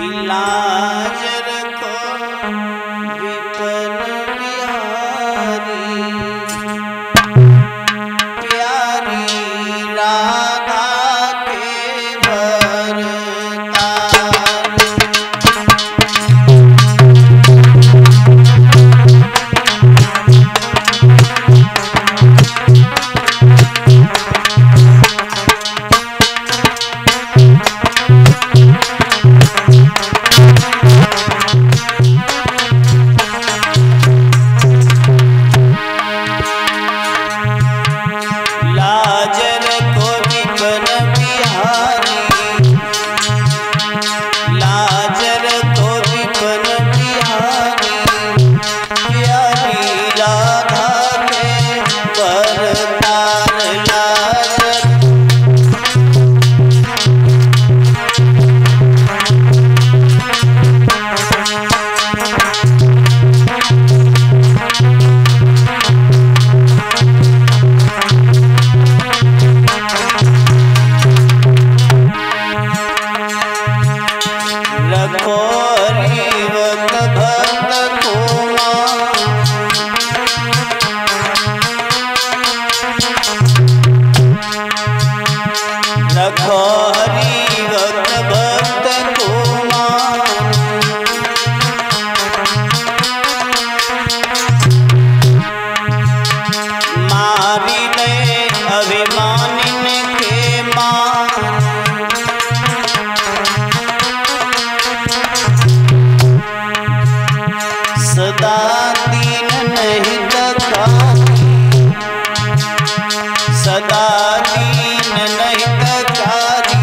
लाज रखो विपन बिहारी, प्यारी राधा के भरतार। सदा दीन नहीं दकारी, सदा दीन नहीं दकारी।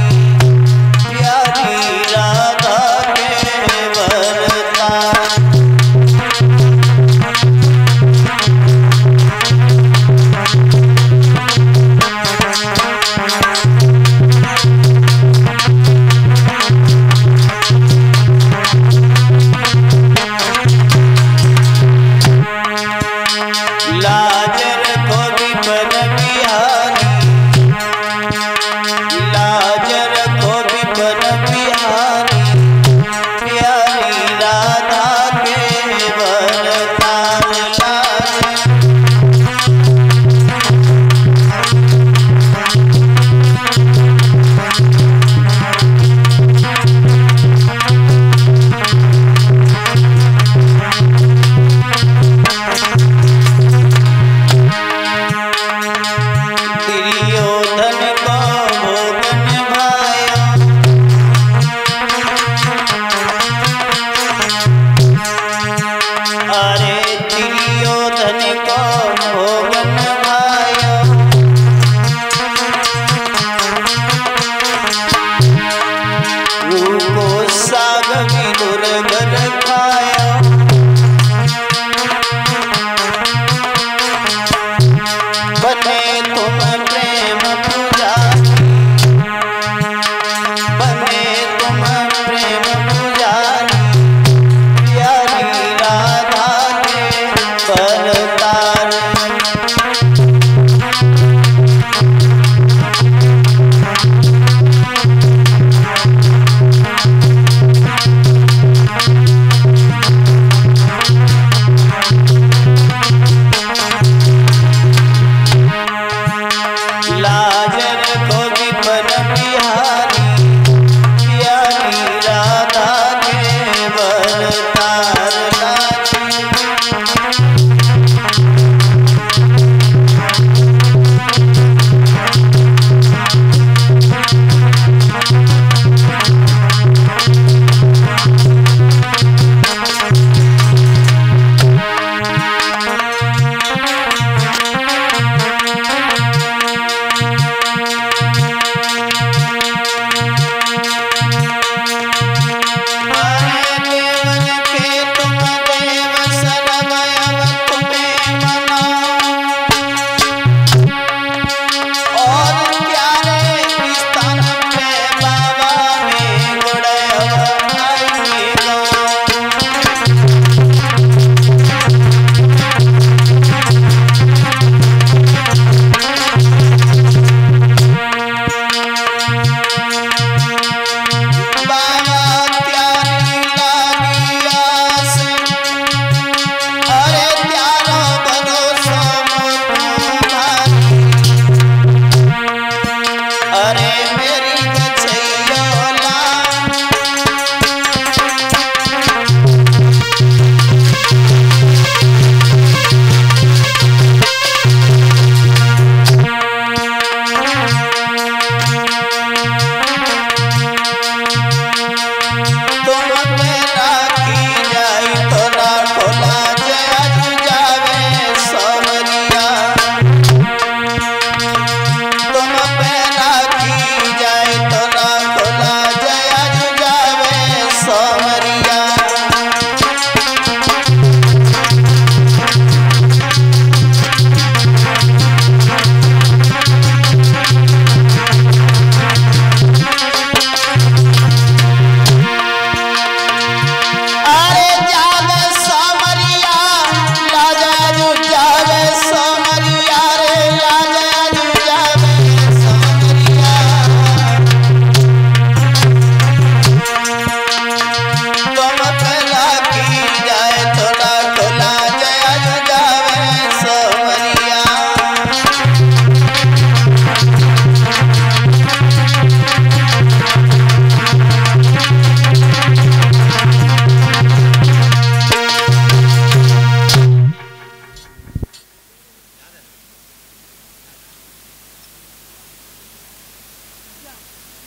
मेरी गछैयोला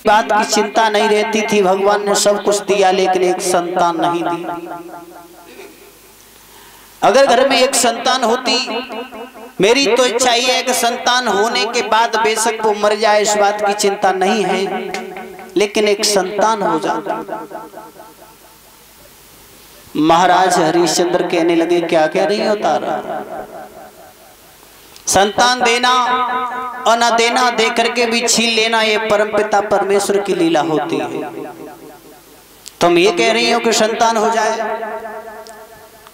बात की चिंता नहीं रहती थी। भगवान ने सब कुछ दिया लेकिन एक संतान नहीं दी। अगर घर में एक संतान होती, मेरी तो इच्छा ये है कि संतान होने के बाद बेशक वो मर जाए, इस बात की चिंता नहीं है, लेकिन एक संतान हो जाता। महाराज हरिश्चंद्र कहने लगे, क्या कह रही हो तारा? संतान देना और न देना, दे करके भी छीन लेना, ये परमपिता परमेश्वर की लीला होती है। तुम ये कह रही हो कि संतान हो जाए,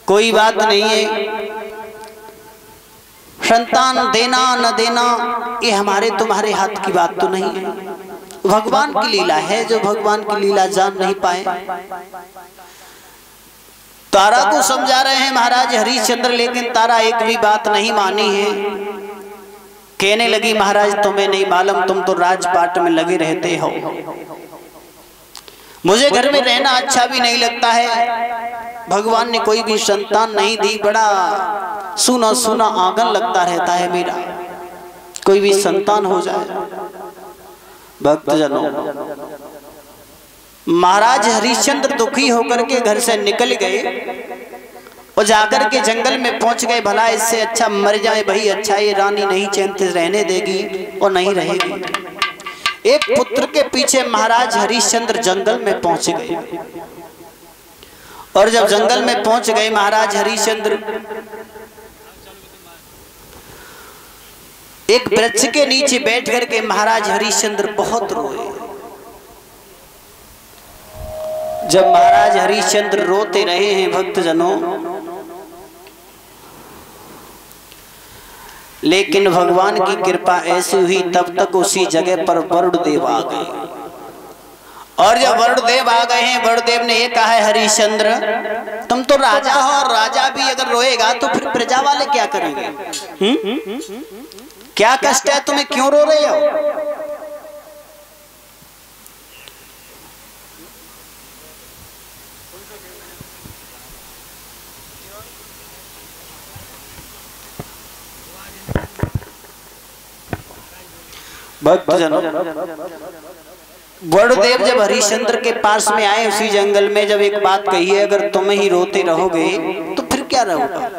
कोई बात नहीं है। संतान देना न देना ये हमारे तुम्हारे हाथ की बात तो नहीं है, भगवान की लीला है। जो भगवान की लीला जान नहीं पाए, तारा को समझा रहे हैं महाराज हरिश्चंद्र, लेकिन तारा एक भी बात नहीं मानी है। कहने लगी, महाराज तुम्हें नहीं मालूम, तुम तो राजपाट में लगे रहते हो, मुझे घर में रहना अच्छा भी नहीं लगता है। भगवान ने कोई भी संतान नहीं दी, बड़ा सूना सूना आंगन लगता रहता है मेरा, कोई भी संतान हो जाए। भक्तजनों, महाराज हरिश्चंद्र दुखी होकर के घर से निकल गए और जाकर के जंगल में पहुंच गए। भला इससे अच्छा मर जाए भाई, अच्छा ये रानी नहीं चैन से रहने देगी और नहीं रहेगी। एक पुत्र के पीछे महाराज हरिश्चंद्र जंगल में पहुंच गए, और जब जंगल में पहुंच गए महाराज हरिश्चंद्र, एक वृक्ष के नीचे बैठ करके महाराज हरिश्चंद्र बहुत रोए। जब महाराज हरिश्चंद्र रोते रहे हैं भक्तजनों, लेकिन भगवान की कृपा ऐसी हुई, तब तक उसी जगह पर वरुणदेव आ गए। और जब वरुणदेव आ गए हैं, वरुणदेव ने ये कहा है, हरिश्चंद्र तुम तो राजा हो, और राजा भी अगर रोएगा तो फिर प्रजा वाले क्या करेंगे? क्या कष्ट है तुम्हें, क्यों रो रहे हो? भक्तजनों, वरुणदेव जब हरिश्चंद्र के पास में आए उसी जंगल में, जब एक बात कही है, अगर तुम ही रोते रहोगे तो फिर क्या रहोगा?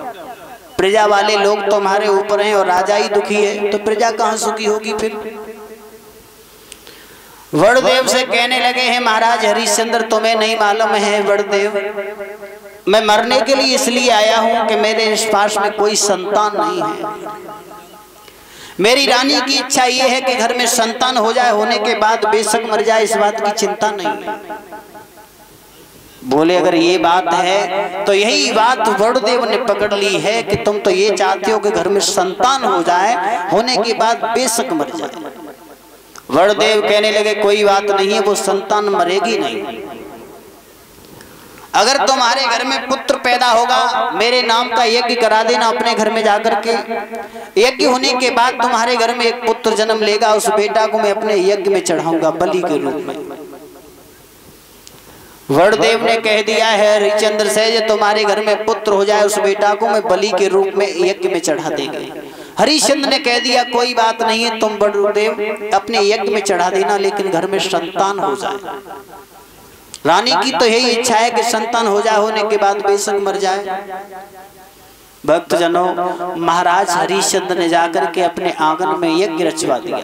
प्रजा वाले लोग तुम्हारे ऊपर हैं और राजा ही दुखी है, तो प्रजा कहां सुखी होगी? फिर वरुणदेव से कहने लगे हैं, महाराज हरिश्चंद्र तुम्हें नहीं मालूम है वरुणदेव, मैं मरने के लिए इसलिए आया हूं कि मेरे इस पास में कोई संतान नहीं है। मेरी रानी की इच्छा ये है कि घर में संतान हो जाए, होने के बाद बेशक मर जाए, इस बात की चिंता नहीं है। बोले अगर ये बात है तो यही बात वरुणदेव ने पकड़ ली है कि तुम तो ये चाहते हो कि घर में संतान हो जाए, होने के बाद बेशक मर जाए। वरुणदेव कहने लगे कोई बात नहीं है, वो संतान मरेगी नहीं। अगर तुम्हारे घर में पुत्र पैदा होगा मेरे नाम का यज्ञ करा देना अपने घर में जाकर के। यज्ञ होने के बाद तुम्हारे घर में एक पुत्र जन्म लेगा, उस बेटा को मैं अपने यज्ञ में चढ़ाऊंगा बलि के रूप में। वरुणदेव ने कह दिया है हरिश्चंद्र से, जो तुम्हारे घर में पुत्र हो जाए उस बेटा को मैं बलि के रूप में यज्ञ में चढ़ा देंगे। हरिश्चंद्र ने कह दिया कोई बात नहीं है, तुम वरुणदेव अपने यज्ञ में चढ़ा देना, लेकिन घर में संतान हो जाए। रानी की तो यही इच्छा है कि संतान हो जाए, होने के बाद बेशक मर जाए। भक्तजनों, महाराज हरिश्चंद्र ने जाकर के अपने आंगन में यज्ञ रचवा दिया।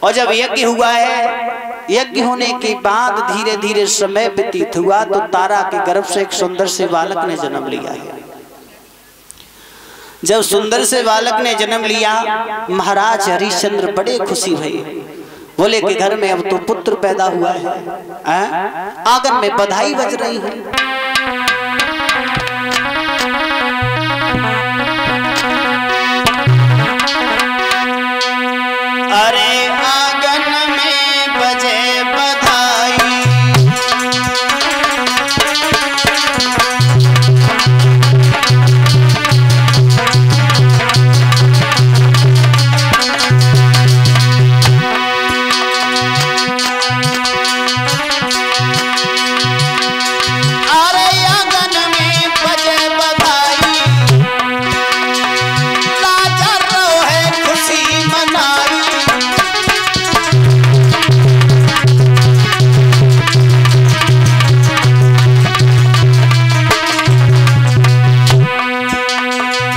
और जब यज्ञ हुआ है, यज्ञ होने के बाद धीरे धीरे समय व्यतीत हुआ तो तारा के गर्भ से एक सुंदर से बालक ने जन्म लिया है। जब सुंदर से बालक ने जन्म लिया, महाराज हरिश्चंद्र बड़े खुशी हुए, बोले कि घर में अब तो पुत्र पैदा हुआ है। आंगन में बधाई बज रही है। अरे आंगन में बजे बधाई,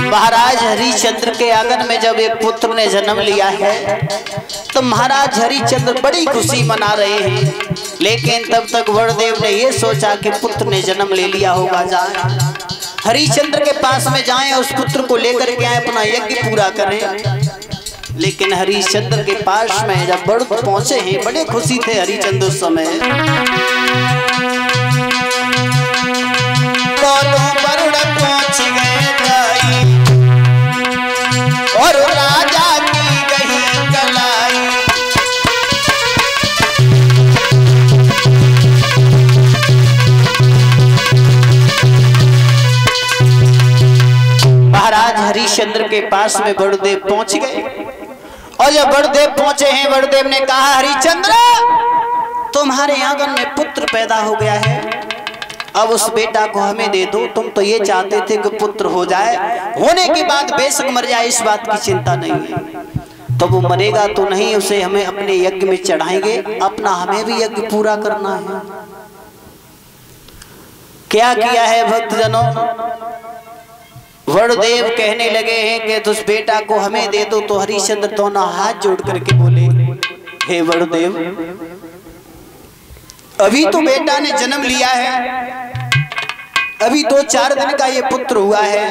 महाराज हरिश्चंद्र के आंगन में जब एक पुत्र ने जन्म लिया है तो महाराज हरिश्चंद्र बड़ी खुशी मना रहे हैं। लेकिन तब तक वरुणदेव ने ये सोचा कि पुत्र ने जन्म ले लिया होगा, जाए हरिश्चंद्र के पास में जाएं, उस पुत्र को लेकर के आए, अपना यज्ञ पूरा करें। लेकिन हरिश्चंद्र के पास में जब वरुण पहुंचे हैं, बड़े खुशी थे हरिश्चंद्र उस समय। पहुंच गए और राजा की गई कलाई, महाराज हरिश्चंद्र के पास में वरुणदेव पहुंच गए। और जब वरुणदेव पहुंचे हैं, वरुणदेव ने कहा हरिश्चंद्र तुम्हारे आंगन में पुत्र पैदा हो गया है, अब उस बेटा को हमें दे दो। तुम तो ये चाहते थे कि पुत्र हो जाए, होने के बाद बेशक मर जाए, इस बात की चिंता नहीं है। तो वो मरेगा तो नहीं, उसे हमें अपने यज्ञ में चढ़ाएंगे, अपना हमें भी यज्ञ पूरा करना है। क्या किया है भक्तजनों? वरुणदेव कहने लगे हैं कि उस बेटा को हमें दे दो। तो हरिश्चंद्र दोनों हाथ जोड़ करके बोले, हे वरुणदेव, अभी तो बेटा ने जन्म लिया है, अभी 2-4 दिन का ये पुत्र हुआ है,